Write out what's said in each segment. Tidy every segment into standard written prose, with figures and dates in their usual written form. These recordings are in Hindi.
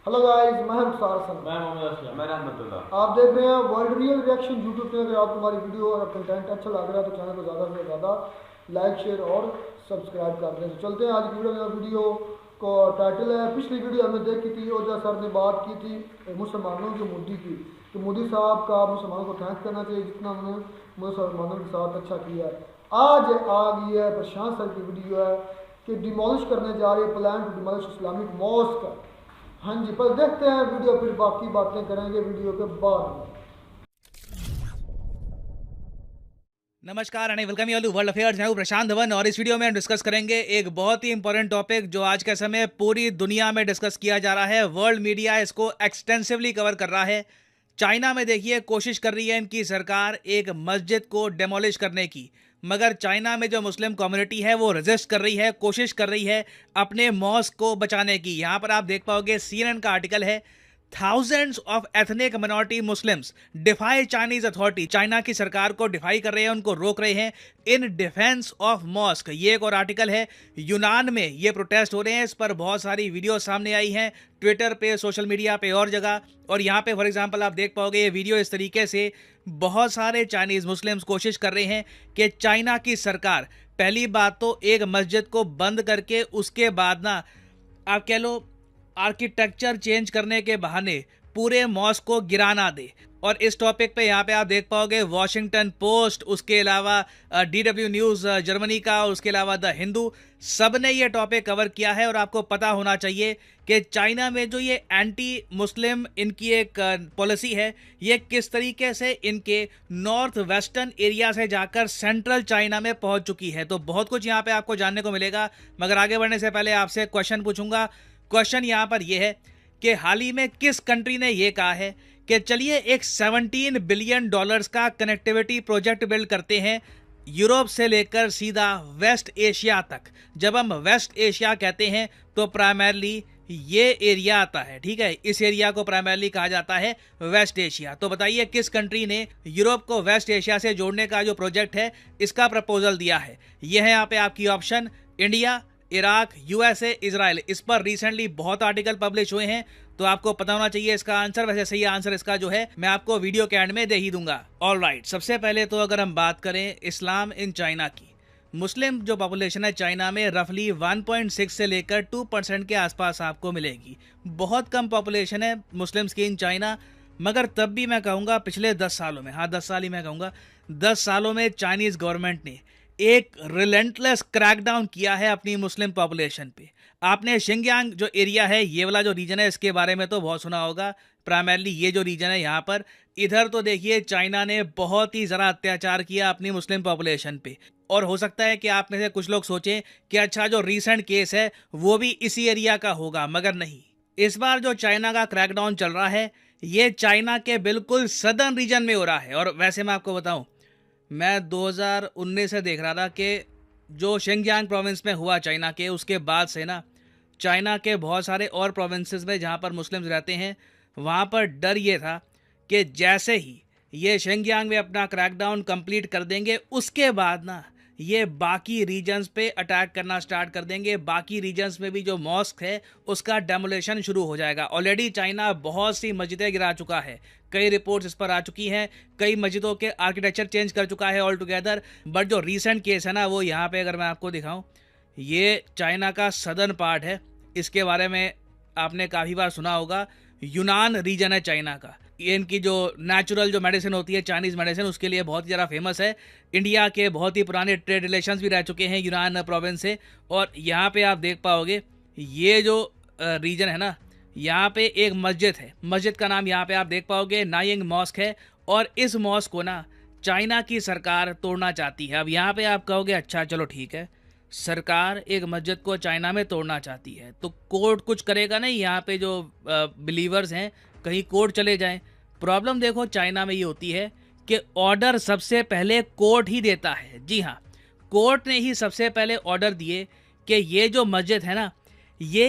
हेलो गाइस, मैं हूं मुख्तार हसन। मैं मोहम्मद असलम। मैं रहमतुल्लाह। आप देख रहे हैं वर्ल्ड रियल रिएक्शन यूट्यूब पे। अगर आपको हमारी वीडियो और कंटेंट अच्छा लग रहा है तो चैनल को ज़्यादा से ज़्यादा लाइक शेयर और सब्सक्राइब कर दें। तो चलते हैं आज की वीडियो में। वीडियो को टाइटल है, पिछली वीडियो हमने देखी थी, ओजा सर ने बात की थी मुसलमानों के मोदी की, कि मोदी साहब का मुसलमानों को थैंक्स करना चाहिए जितना उन्होंने मुसलमानों के साथ अच्छा किया है। आज आ गई है प्रशांत सर की वीडियो है कि डिमोलिश करने जा रही है, plan to demolish Islamic mosque. हाँ जी, पर देखते हैं वीडियो, फिर बाकी बातें करेंगे वीडियो के बाद में। नमस्कार and welcome you all to world affairs. मैं हूं प्रशांत धवन और इस वीडियो में हम डिस्कस करेंगे एक बहुत ही इंपॉर्टेंट टॉपिक जो आज के समय पूरी दुनिया में डिस्कस किया जा रहा है। वर्ल्ड मीडिया इसको एक्सटेंसिवली कवर कर रहा है। चाइना में देखिए कोशिश कर रही है इनकी सरकार एक मस्जिद को डेमोलिश करने की, मगर चाइना में जो मुस्लिम कम्युनिटी है वो रेजिस्ट कर रही है, कोशिश कर रही है अपने मॉस्क को बचाने की। यहाँ पर आप देख पाओगे CNN का आर्टिकल है, thousands of ethnic minority Muslims defy Chinese authority. China की सरकार को डिफाई कर रहे हैं, उनको रोक रहे हैं इन डिफेंस ऑफ मॉस्क। ये एक और आर्टिकल है, यूनान में ये प्रोटेस्ट हो रहे हैं। इस पर बहुत सारी वीडियो सामने आई हैं, ट्विटर पे, सोशल मीडिया पे और जगह। और यहाँ पे फॉर एग्जांपल आप देख पाओगे ये वीडियो इस तरीके से बहुत सारे चाइनीज मुस्लिम्स कोशिश कर रहे हैं कि चाइना की सरकार पहली बात तो एक मस्जिद को बंद करके उसके बाद ना आप कह लो आर्किटेक्चर चेंज करने के बहाने पूरे मॉस्क को गिराना दे। और इस टॉपिक पे यहाँ पे आप देख पाओगे वॉशिंगटन पोस्ट, उसके अलावा DW न्यूज़ जर्मनी का, उसके अलावा द हिंदू, सब ने ये टॉपिक कवर किया है। और आपको पता होना चाहिए कि चाइना में जो ये एंटी मुस्लिम इनकी एक पॉलिसी है, ये किस तरीके से इनके नॉर्थ वेस्टर्न एरिया से जाकर सेंट्रल चाइना में पहुंच चुकी है। तो बहुत कुछ यहाँ पे आपको जानने को मिलेगा, मगर आगे बढ़ने से पहले आपसे क्वेश्चन पूछूंगा। क्वेश्चन यहां पर यह है कि हाल ही में किस कंट्री ने यह कहा है कि चलिए एक 17 बिलियन डॉलर्स का कनेक्टिविटी प्रोजेक्ट बिल्ड करते हैं यूरोप से लेकर सीधा वेस्ट एशिया तक। जब हम वेस्ट एशिया कहते हैं तो प्राइमरली ये एरिया आता है, ठीक है। इस एरिया को प्राइमरली कहा जाता है वेस्ट एशिया। तो बताइए किस कंट्री ने यूरोप को वेस्ट एशिया से जोड़ने का जो प्रोजेक्ट है इसका प्रपोजल दिया है। यह है यहाँ पे आपकी option, India, Iraq, USA, Israel. इस पर रिसेंटली बहुत आर्टिकल पब्लिश हुए हैं, तो आपको पता होना चाहिए इसका आंसर। वैसे सही आंसर इसका जो है मैं आपको वीडियो के एंड में दे ही दूंगा। ऑलराइट, सबसे पहले तो अगर हम बात करें इस्लाम इन चाइना की, मुस्लिम जो पॉपुलेशन है चाइना में रफली 1.6 से लेकर 2% के आसपास आपको मिलेगी। बहुत कम पॉपुलेशन है मुस्लिम्स की इन चाइना, मगर तब भी मैं कहूँगा पिछले 10 सालों में, हाँ 10 साल ही मैं कहूँगा, 10 सालों में चाइनीज़ गवर्नमेंट ने एक रिलेंटलेस क्रैकडाउन किया है अपनी मुस्लिम पॉपुलेशन पे। आपने शिंगयांग जो एरिया है, ये वाला जो रीजन है, इसके बारे में तो बहुत सुना होगा। प्राइमरली ये जो रीजन है यहाँ पर, इधर तो देखिए चाइना ने बहुत ही ज़रा अत्याचार किया अपनी मुस्लिम पॉपुलेशन पे। और हो सकता है कि आप में से कुछ लोग सोचें कि अच्छा जो रीसेंट केस है वो भी इसी एरिया का होगा, मगर नहीं। इस बार जो चाइना का क्रैकडाउन चल रहा है ये चाइना के बिल्कुल सदर्न रीजन में हो रहा है। और वैसे मैं आपको बताऊं, मैं 2019 से देख रहा था कि जो शिंगयांग प्रोविंस में हुआ चाइना के, उसके बाद से ना चाइना के बहुत सारे और प्रोविंसेस में जहाँ पर मुस्लिम्स रहते हैं वहाँ पर डर ये था कि जैसे ही ये शिंगयांग में अपना क्रैकडाउन कंप्लीट कर देंगे उसके बाद ना ये बाकी रीजन्स पे अटैक करना स्टार्ट कर देंगे। बाकी रीजन्स में भी जो मॉस्क है उसका डेमोलेशन शुरू हो जाएगा। ऑलरेडी चाइना बहुत सी मस्जिदें गिरा चुका है, कई रिपोर्ट्स इस पर आ चुकी हैं, कई मस्जिदों के आर्किटेक्चर चेंज कर चुका है ऑल टुगेदर। बट जो रीसेंट केस है ना वो यहाँ पे अगर मैं आपको दिखाऊं, ये चाइना का सदर्न पार्ट है। इसके बारे में आपने काफ़ी बार सुना होगा, यूनान रीजन है चाइना का। ये इनकी जो नेचुरल जो मेडिसिन होती है, चाइनीज़ मेडिसिन, उसके लिए बहुत ही ज़्यादा फेमस है। इंडिया के बहुत ही पुराने ट्रेड रिलेशंस भी रह चुके हैं यूनान प्रोविंस से। और यहाँ पे आप देख पाओगे ये जो रीजन है ना, यहाँ पे एक मस्जिद है, मस्जिद का नाम यहाँ पे आप देख पाओगे नाइंग मॉस्क है। और इस मॉस्क को ना चाइना की सरकार तोड़ना चाहती है। अब यहाँ पे आप कहोगे अच्छा चलो ठीक है, सरकार एक मस्जिद को चाइना में तोड़ना चाहती है तो कोर्ट कुछ करेगा नहीं, यहाँ पे जो बिलीवर्स हैं कहीं कोर्ट चले जाएं। प्रॉब्लम देखो चाइना में ये होती है कि ऑर्डर सबसे पहले कोर्ट ही देता है। जी हाँ, कोर्ट ने ही सबसे पहले ऑर्डर दिए कि ये जो मस्जिद है ना ये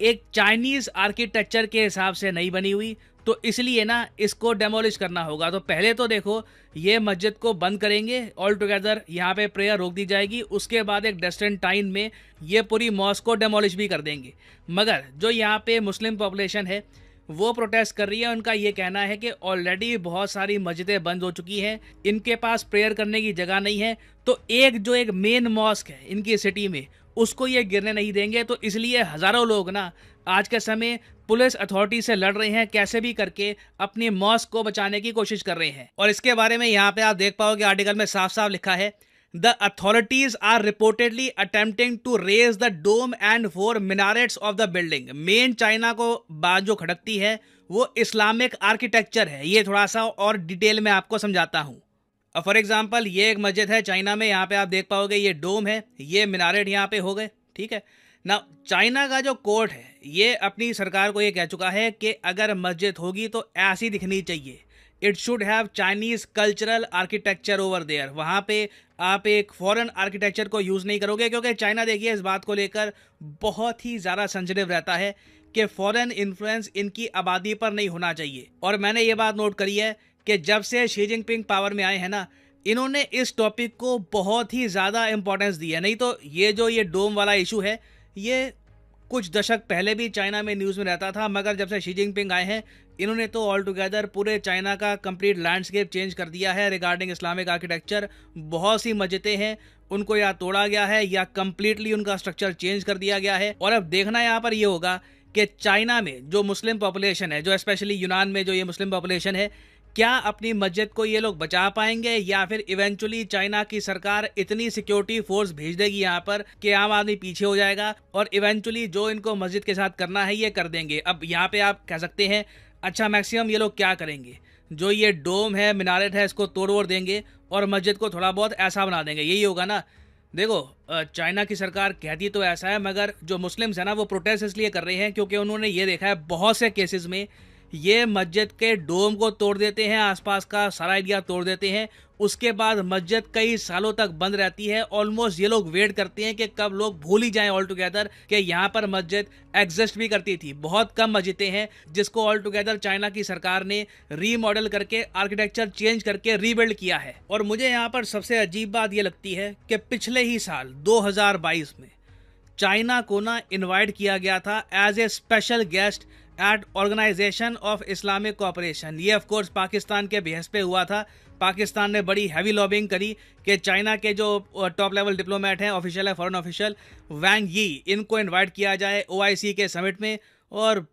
एक चाइनीज़ आर्किटेक्चर के हिसाब से नहीं बनी हुई, तो इसलिए ना इसको डेमोलिश करना होगा। तो पहले तो देखो ये मस्जिद को बंद करेंगे ऑल टुगेदर, यहाँ पे प्रेयर रोक दी जाएगी, उसके बाद एक डेस्टिनेट टाइम में ये पूरी मॉस्क को डेमोलिश भी कर देंगे। मगर जो यहाँ पे मुस्लिम पॉपुलेशन है वो प्रोटेस्ट कर रही है। उनका ये कहना है कि ऑलरेडी बहुत सारी मस्जिदें बंद हो चुकी हैं, इनके पास प्रेयर करने की जगह नहीं है, तो एक मेन मॉस्क है इनकी सिटी में उसको ये गिरने नहीं देंगे। तो इसलिए हज़ारों लोग ना आज के समय पुलिस अथॉरिटी से लड़ रहे हैं, कैसे भी करके अपनी मॉस्क को बचाने की कोशिश कर रहे हैं। और इसके बारे में यहाँ पे आप देख पाओगे आर्टिकल में साफ साफ लिखा है, the authorities are reportedly attempting to raze the dome and 4 minarets of the building. Main China को बात जो खड़कती है वो इस्लामिक आर्किटेक्चर है। ये थोड़ा सा और डिटेल में आपको समझाता हूँ। फॉर एग्जाम्पल ये एक मस्जिद है चाइना में, यहाँ पे आप देख पाओगे ये डोम है, ये मिनारेट यहाँ पे हो गए, ठीक है ना। चाइना का जो कोर्ट है ये अपनी सरकार को ये कह चुका है कि अगर मस्जिद होगी तो ऐसी दिखनी चाहिए, it should have Chinese cultural architecture over there. वहाँ पे आप एक फॉरेन आर्किटेक्चर को यूज़ नहीं करोगे, क्योंकि चाइना देखिए इस बात को लेकर बहुत ही ज़्यादा सेंसिटिव रहता है कि फॉरेन इन्फ्लुएंस इनकी आबादी पर नहीं होना चाहिए। और मैंने ये बात नोट करी है कि जब से शी जिनपिंग पावर में आए हैं ना, इन्होंने इस टॉपिक को बहुत ही ज़्यादा इंपॉर्टेंस दी है। नहीं तो ये डोम वाला इशू है ये कुछ दशक पहले भी चाइना में न्यूज़ में रहता था, मगर जब से शी जिनपिंग आए हैं इन्होंने तो ऑल टुगेदर पूरे चाइना का कंप्लीट लैंडस्केप चेंज कर दिया है रिगार्डिंग इस्लामिक आर्किटेक्चर। बहुत सी मस्जिदें हैं उनको या तोड़ा गया है या कंप्लीटली उनका स्ट्रक्चर चेंज कर दिया गया है। और अब देखना यहाँ पर ये होगा कि चाइना में जो मुस्लिम पॉपुलेशन है, जो स्पेशली यूनान में जो ये मुस्लिम पॉपुलेशन है, क्या अपनी मस्जिद को ये लोग बचा पाएंगे या फिर इवेंचुअली चाइना की सरकार इतनी सिक्योरिटी फोर्स भेज देगी यहाँ पर कि आम आदमी पीछे हो जाएगा और इवेंचुअली जो इनको मस्जिद के साथ करना है ये कर देंगे। अब यहाँ पे आप कह सकते हैं अच्छा मैक्सिमम ये लोग क्या करेंगे, जो ये डोम है मिनारेट है इसको तोड़ वोड़ देंगे और मस्जिद को थोड़ा बहुत ऐसा बना देंगे, यही होगा ना। देखो चाइना की सरकार कहती तो ऐसा है, मगर जो मुस्लिम्स है ना वो प्रोटेस्ट इसलिए कर रहे हैं क्योंकि उन्होंने ये देखा है बहुत से केसेस में ये मस्जिद के डोम को तोड़ देते हैं, आसपास का सारा एरिया तोड़ देते हैं, उसके बाद मस्जिद कई सालों तक बंद रहती है। ऑलमोस्ट ये लोग वेट करते हैं कि कब लोग भूल ही जाएं ऑल टुगेदर कि यहाँ पर मस्जिद एग्जिस्ट भी करती थी। बहुत कम मस्जिदें हैं जिसको ऑल टुगेदर चाइना की सरकार ने रीमॉडल करके आर्किटेक्चर चेंज करके रीबिल्ड किया है। और मुझे यहाँ पर सबसे अजीब बात ये लगती है कि पिछले ही साल 2022 में चाइना को ना इन्वाइट किया गया था as a special guest at organisation of Islamic cooperation. ये ऑफ कोर्स पाकिस्तान के बेहस पे हुआ था। पाकिस्तान ने बड़ी हैवी लॉबिंग करी कि चाइना के जो टॉप लेवल डिप्लोमेट हैं, ऑफिशियल है, फॉरेन ऑफिशियल, वैंग यी, इनको इनवाइट किया जाए OIC के समिट में। और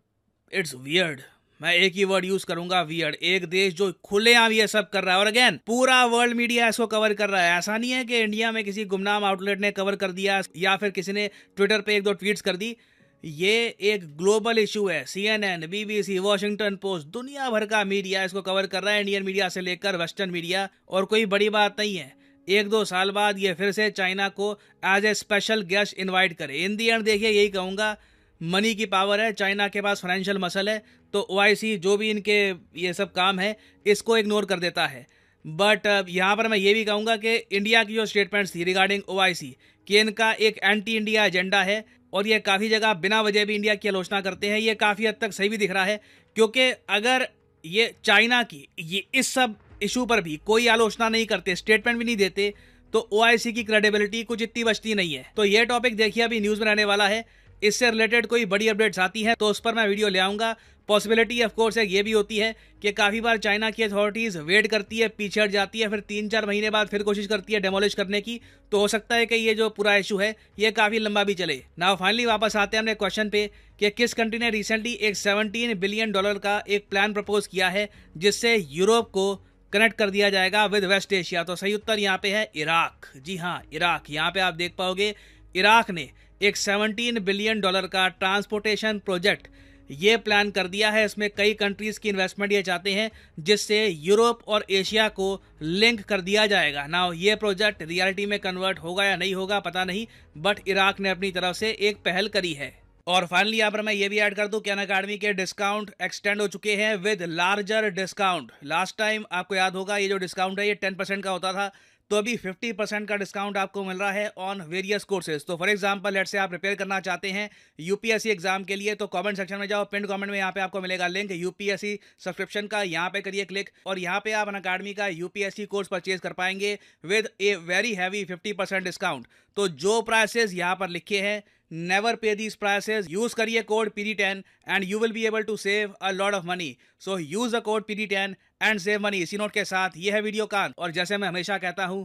इट्स वियर्ड, मैं एक ही वर्ड यूज करूंगा, वियर्ड। एक देश जो खुलेआम ये सब कर रहा है और अगेन पूरा वर्ल्ड मीडिया इसको कवर कर रहा है। ऐसा नहीं है कि इंडिया में किसी गुमनाम आउटलेट ने कवर कर दिया या फिर किसी ने ट्विटर पे 1-2 ट्वीट्स कर दी। ये एक ग्लोबल इशू है। CNN, BBC, वॉशिंगटन पोस्ट, दुनिया भर का मीडिया इसको कवर कर रहा है, इंडियन मीडिया से लेकर वेस्टर्न मीडिया। और कोई बड़ी बात नहीं है 1-2 साल बाद ये फिर से चाइना को as a special guest invite करे। इन दी एंड देखिए यही कहूँगा, मनी की पावर है, चाइना के पास फाइनेंशियल मसल है, तो OIC जो भी इनके ये सब काम है इसको इग्नोर कर देता है। बट यहाँ पर मैं ये भी कहूँगा कि इंडिया की जो स्टेटमेंट्स थी रिगार्डिंग OIC कि इनका एक एंटी इंडिया एजेंडा है और ये काफ़ी जगह बिना वजह भी इंडिया की आलोचना करते हैं, ये काफ़ी हद तक सही भी दिख रहा है। क्योंकि अगर ये चाइना की ये इस सब इशू पर भी कोई आलोचना नहीं करते, स्टेटमेंट भी नहीं देते, तो OIC की क्रेडिबिलिटी कुछ इतनी बचती नहीं है। तो ये टॉपिक देखिए अभी न्यूज़ में रहने वाला है, इससे रिलेटेड कोई बड़ी अपडेट्स आती हैं तो उस पर मैं वीडियो ले आऊँगा। पॉसिबिलिटी ऑफ कोर्स है ये भी होती है कि काफ़ी बार चाइना की अथॉरिटीज़ वेट करती है, पीछे हट जाती है, फिर 3-4 महीने बाद फिर कोशिश करती है डेमोलिश करने की। तो हो सकता है कि ये जो पूरा इशू है ये काफ़ी लंबा भी चले। नाउ फाइनली वापस आते हैं अपने क्वेश्चन पे कि किस कंट्री ने रिसेंटली एक $17 बिलियन का एक प्लान प्रपोज किया है जिससे यूरोप को कनेक्ट कर दिया जाएगा विद वेस्ट एशिया। तो सही उत्तर यहाँ पे है इराक। जी हाँ, इराक। यहाँ पे आप देख पाओगे इराक ने एक $17 बिलियन का ट्रांसपोर्टेशन प्रोजेक्ट ये प्लान कर दिया है। इसमें कई कंट्रीज़ की इन्वेस्टमेंट ये चाहते हैं जिससे यूरोप और एशिया को लिंक कर दिया जाएगा। नाउ ये प्रोजेक्ट रियलिटी में कन्वर्ट होगा या नहीं होगा पता नहीं, बट इराक ने अपनी तरफ से एक पहल करी है। और फाइनली यहाँ पर मैं ये भी ऐड कर दूं कि अनअकैडमी के डिस्काउंट एक्सटेंड हो चुके हैं with larger discount. Last time आपको याद होगा ये जो डिस्काउंट है ये 10% का होता था, तो अभी 50% का डिस्काउंट आपको मिल रहा है ऑन वेरियस कोर्सेज। तो फॉर एग्जांपल लेट्स से आप प्रिपेयर करना चाहते हैं यूपीएससी एग्जाम के लिए, तो कमेंट सेक्शन में जाओ, पिन कमेंट में यहाँ पे आपको मिलेगा लिंक यूपीएससी सब्सक्रिप्शन का, यहाँ पे करिए क्लिक और यहाँ पे आप अनअकैडमी का यूपीएससी कोर्स परचेज कर पाएंगे with a very heavy 50% discount. तो जो प्राइसेस यहाँ पर लिखे हैं, never pay these prices, use करिए code PD10 and you will be able to save a lot of money. So use the code PD10 and save money. इसी नोट के साथ ये है वीडियो का, और जैसे मैं हमेशा कहता हूं,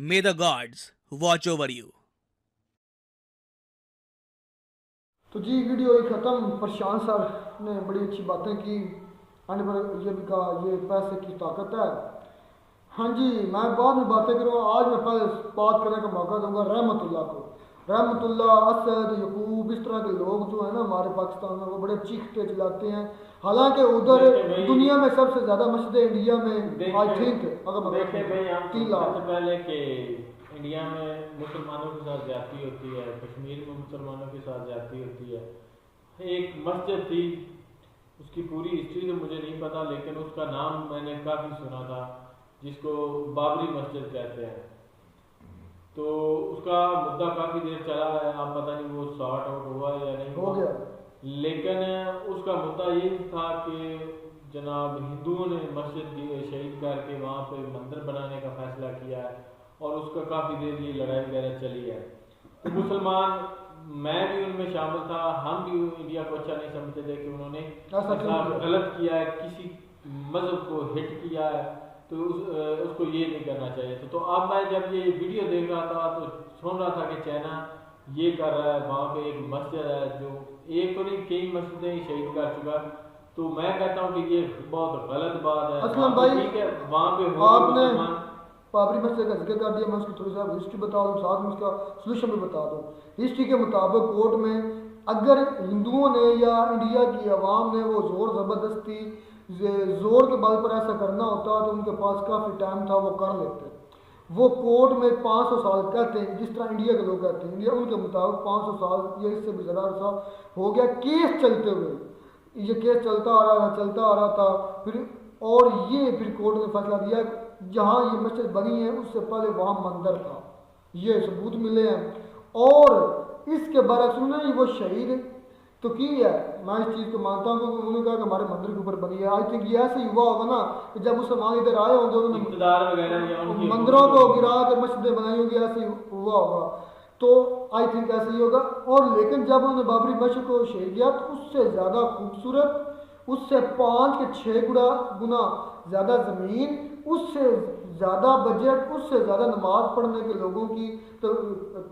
मे the gods watch over you. तो जी वीडियो ही ख़त्म। प्रशांत सर ने बड़ी अच्छी बातें की, आने पर ये भी कहा ये पैसे की ताकत है। हाँ जी, मैं बाद में बातें करूँगा, आज मैं पहले बात करने का मौका दूंगा रहमतुल्लाह को। रहमतुल्लाह, असद, यकूब, इस तरह के लोग जो है ना हमारे पाकिस्तान में, वो बड़े चीखते चिल्लाते हैं। हालांकि उधर दुनिया में सबसे ज़्यादा मस्जिदें इंडिया में आई थिंक अगर मैं 3 लाख। पहले के इंडिया में मुसलमानों के साथ ज्यादती होती है, कश्मीर में मुसलमानों के साथ ज्यादती होती है। एक मस्जिद थी, उसकी पूरी हिस्ट्री तो मुझे नहीं पता, लेकिन उसका नाम मैंने काफ़ी सुना था, जिसको बाबरी मस्जिद कहते हैं। तो उसका मुद्दा काफ़ी देर चला है, आप पता नहीं वो सॉर्ट आउट हुआ या नहीं हो गया। लेकिन उसका मुद्दा ये था कि जनाब हिंदुओं ने मस्जिद शहीद करके वहाँ पे मंदिर बनाने का फैसला किया है, और उसका काफ़ी देर ये लड़ाई वगैरह चली है। तो मुसलमान, मैं भी उनमें शामिल था, हम भी इंडिया को अच्छा नहीं समझते थे कि उन्होंने ऐसा गलत किया है, किसी मजहब को हिट किया है, तो उसको ये नहीं करना चाहिए। तो अब मैं जब ये वीडियो देख रहा था तो सुन रहा था कि चाइना ये कर रहा है, वहाँ पे एक मस्जिद है जो एक तो नहीं कई मस्जिदें ही शहीद कर चुका। तो मैं कहता हूँ कि ये बहुत गलत बात है। असलम भाई, ठीक है, वहाँ पे आपने बाबरी मस्जिद का जिक्र कर दिया, मैं उसकी थोड़ी सा हिस्ट्री बता दूँ, साथ में उसका सोल्यूशन भी बता दूँ। हिस्ट्री के मुताबिक कोर्ट में अगर हिंदुओं ने या इंडिया की आवाम ने वो ज़ोर ज़बरदस्ती जोर के बल पर ऐसा करना होता तो उनके पास काफ़ी टाइम था, वो कर लेते। वो कोर्ट में 500 साल कहते हैं, जिस तरह इंडिया के लोग कहते हैं, इंडिया उनके मुताबिक 500 साल या इससे भी ज़्यादा अर्सा हो गया केस चलते हुए। ये केस चलता आ रहा था फिर, और ये फिर कोर्ट ने फैसला दिया जहाँ ये मस्जिद बनी है उससे पहले वहाँ मंदिर था, ये सबूत मिले हैं। और इसके बरक्स उन्होंने वो शहीद तो की है, मैं इस चीज़ को मानता हूँ, क्योंकि उन्होंने कहा कि हमारे मंदिर के ऊपर बनी है। आई थिंक ये ऐसे ही हुआ होगा ना कि जब मुसलमान इधर आए होंगे उन्होंने मंदिरों को गिरा कर मस्जिदें बनाई होंगी, ऐसे ही हुआ होगा। तो आई थिंक ऐसे ही होगा। और लेकिन जब उन्होंने बाबरी मस्जिद को शहीद किया तो उससे ज़्यादा खूबसूरत, उससे 5 के 6 गुना ज़्यादा ज़मीन, उससे ज़्यादा बजट, उससे ज़्यादा नमाज पढ़ने के लोगों की, तो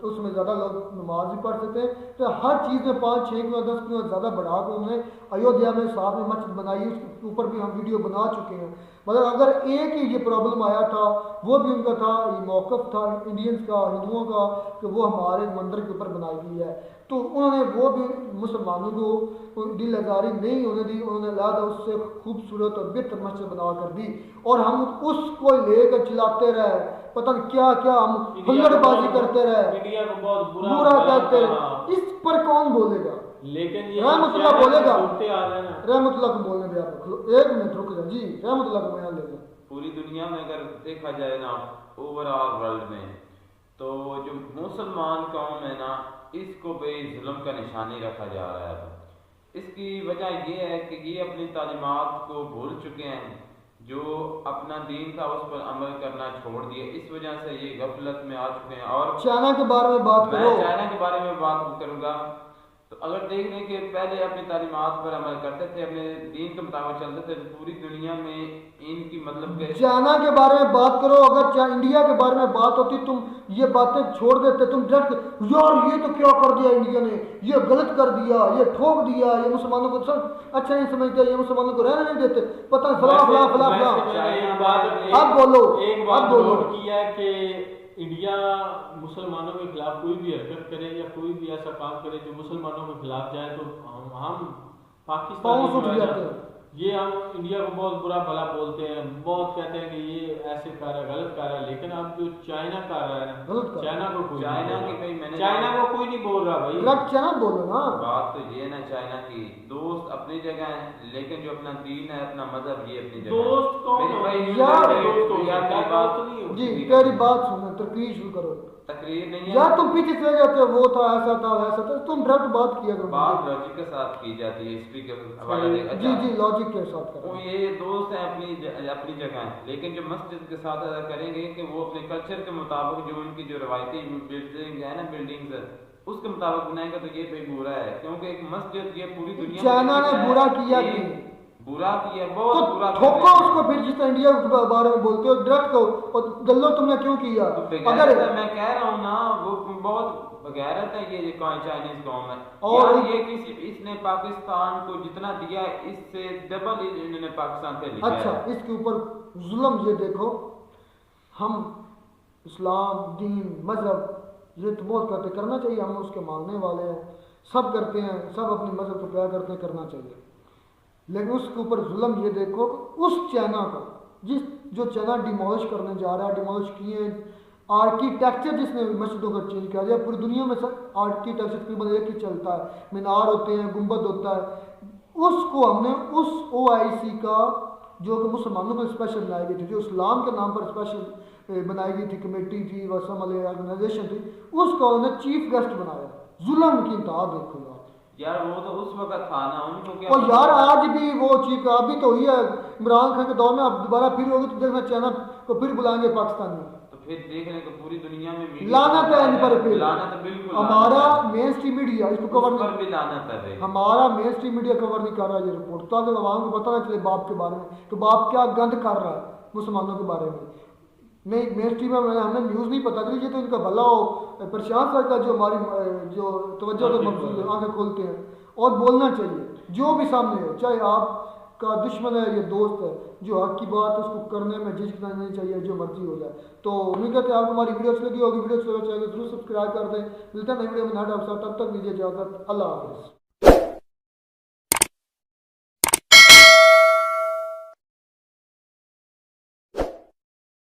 उसमें ज़्यादा लोग नमाज भी पढ़ सकते हैं। तो हर चीज़ में 5, 6 गुना 10 गुना ज़्यादा बढ़ा कर उन्होंने अयोध्या में साथ में मस्जिद बनाई, उसके ऊपर भी हम वीडियो बना चुके हैं। मतलब अगर एक ही ये प्रॉब्लम आया था, वो भी उनका था, ये मौक़िफ़ था इंडियंस का, हिंदुओं का, कि वो हमारे मंदिर के ऊपर बनाई गई है, तो उन्होंने वो भी मुसलमानों को दिल आज़ारी नहीं होने दी, उन्होंने लादा उससे खूबसूरत और बेहतर मस्जिद बना कर दी। और हम उसको लेकर चिल्लाते रहे, पता नहीं क्या क्या हम हुल्लड़बाजी करते रहे, इंडिया को बहुत बुरा कहते रहे। इस पर कौन बोलेगा? लेकिन ये रहमतुल्लाह बोलेगा, रहमतुल्लाह को बोलने दे आप, 1 मिनट रुक जाए जी, रहमतुल्लाह को बयान लेगा। पूरी दुनिया में अगर देखा जाए ना, ओवरऑल वर्ल्ड में, तो जो मुसलमान कौम है ना, इसको जुल्म का निशानी रखा जा रहा है। इसकी वजह यह है कि ये अपनी तालीमात को भूल चुके हैं, जो अपना दीन था उस पर अमल करना छोड़ दिए, इस वजह से ये गफलत में आ चुके हैं। और चाइना के बारे में बात करो, मैं चाइना के बारे में बात करूँगा। तो अगर देख लें कि पहले अपनी तालीमात पर अमल करते थे, अपने दीन के मुताबिक चलते थे, तो पूरी दुनिया में इनकी मतलब चाइना के बारे में बात करो। अगर इंडिया के बारे में बात होती तुम ये बातें छोड़ देते, तुम डायरेक्ट यार ये तो क्या कर दिया इंडिया ने, ये गलत कर दिया, ये ठोक दिया, ये मुसलमानों को सब अच्छा नहीं समझते, ये मुसलमानों को रहने नहीं देते, पता नहीं फला फला फला फला। अब बोलो, अब बोलो किया कि इंडिया मुसलमानों के खिलाफ कोई भी हरकत करे या कोई भी ऐसा काम करे जो मुसलमानों के खिलाफ जाए, तो हम पाकिस्तान ये हम इंडिया को बहुत बुरा भला बोलते हैं, बहुत कहते हैं कि ये ऐसे कर रहा है, गलत कर रहा है, लेकिन अब जो चाइना कर रहा है ना, गलत कर चाइना को कोई चाइना नहीं की बोल भाई रहा। मैंने चाइना को कोई नहीं बोल रहा भाई। डायरेक्ट चाइना बोलो ना। बात तो ये ना, चाइना की दोस्त अपनी जगह है, लेकिन जो अपना दीन है, अपना मजहब, ये अपनी जगह है। दोस्त कौन मेरे हो? भाई यार, दोस्त हो यार सकता है, मेरी बात दोस्त नहीं हो। जी तेरी बात सुनो, तकरीर शुरू करो। तकरीर नहीं है यार तुम पीछे चले जाते हो, वो था ऐसा था वैसा था, तुम डायरेक्ट बात किया करो। बात लॉजिक के साथ की जाती है, हिस्ट्री के हवाले से। जी अच्छा, जी लॉजिक के साथ वो करो। ये दोस्त है अपनी जगह है, लेकिन जो मस्जिद के साथ अदा करेंगे कि वो अपने कल्चर के मुताबिक, जो उनकी जो रवायती बिल्डिंग है ना, बिल्डिंग्स है, उसके मुताबिक बनाएगा, तो ये भाई बुरा है। क्योंकि एक मस्जिद ये पूरी दुनिया में चाइना ने है, बुरा किया ये कि बुरा किया, तो बहुत बुरा ठोको उसको, फिर जिस तरह इंडिया के बारे में बोलते हो डायरेक्ट कहो और गल्लो तुमने क्यों किया। तो अगर बेगैरत है, मैं कह रहा हूँ ना, वो बहुत बेगैरत है ये चाइनीज कौम है। और यार ये किसी, इसने पाकिस्तान को जितना दिया इससे डबल इन्होंने पाकिस्तान पे लिया अच्छा, है। इसके ऊपर जुल्म ये देखो, हम इस्लाम दीन मजहब ये तो बहुत करते, करना चाहिए, हम उसके मानने वाले हैं, सब करते हैं, सब अपने मजहब को प्यार करते हैं, करना चाहिए। लेकिन उसके ऊपर जुल्म ये देखो कि उस चाइना को, जो चाइना डिमोलिश करने जा रहा है, डिमोलिश किए आर्किटेक्चर, जिसने मस्जिदों का चेंज किया जाए, पूरी दुनिया में सब आर्किटेक्चर तकरीबन एक ही चलता है, मीनार होते हैं, गुंबद होता है, उसको हमने उस OIC का, जो कि मुसलमानों को स्पेशल बनाई गई थी, जो इस्लाम के नाम पर स्पेशल बनाई गई थी, कमेटी थी, वसम ऑर्गेनाइजेशन थी, उसको उन्होंने चीफ गेस्ट बनाया। जुल्म की इंतहा देखो यार वो तो उस वक्त था ना, उनको क्या। और यार आज भी वो चीफ, अभी तो हुई है इमरान खान के दौर में, अब दोबारा फिर होगी तो देखना चाइना को फिर बुलाएंगे पाकिस्तान में। तो फिर देख रहे कि पूरी दुनिया में मीडिया लानत है इन पर, फिर लानत है, बिल्कुल हमारा लानत है। मेन स्ट्रीम मीडिया इसको उस कवर पर नहीं, भी लानत है भाई। हमारा मेन स्ट्रीम मीडिया कवर नहीं कर रहा ये रिपोर्ट, ताकि आवाम को पता ना चले बाप के बारे में कि बाप क्या गंद कर रहा है मुसलमानों के बारे में। नहीं, मेन स्ट्रीम में हमें न्यूज़ नहीं पता चली, ये तो इनका भला हो, प्रशांत सर का जो हमारी जो तवज्जो तो मकसूद आंखें खोलते हैं, और बोलना चाहिए जो भी सामने हो, चाहे आपका दुश्मन है या दोस्त है, जो हक की बात है उसको करने में झिझकना नहीं चाहिए, जो मर्जी हो जाए। तो उम्मीद करते हैं आपको हमारी वीडियो अच्छी लगी होगी, वीडियो अच्छी लगी चाहिए जरूर सब्सक्राइब कर दें। मिलते हैं नई वीडियो में, तब तक दीजिए इजाजत, अल्लाह हाफिज़।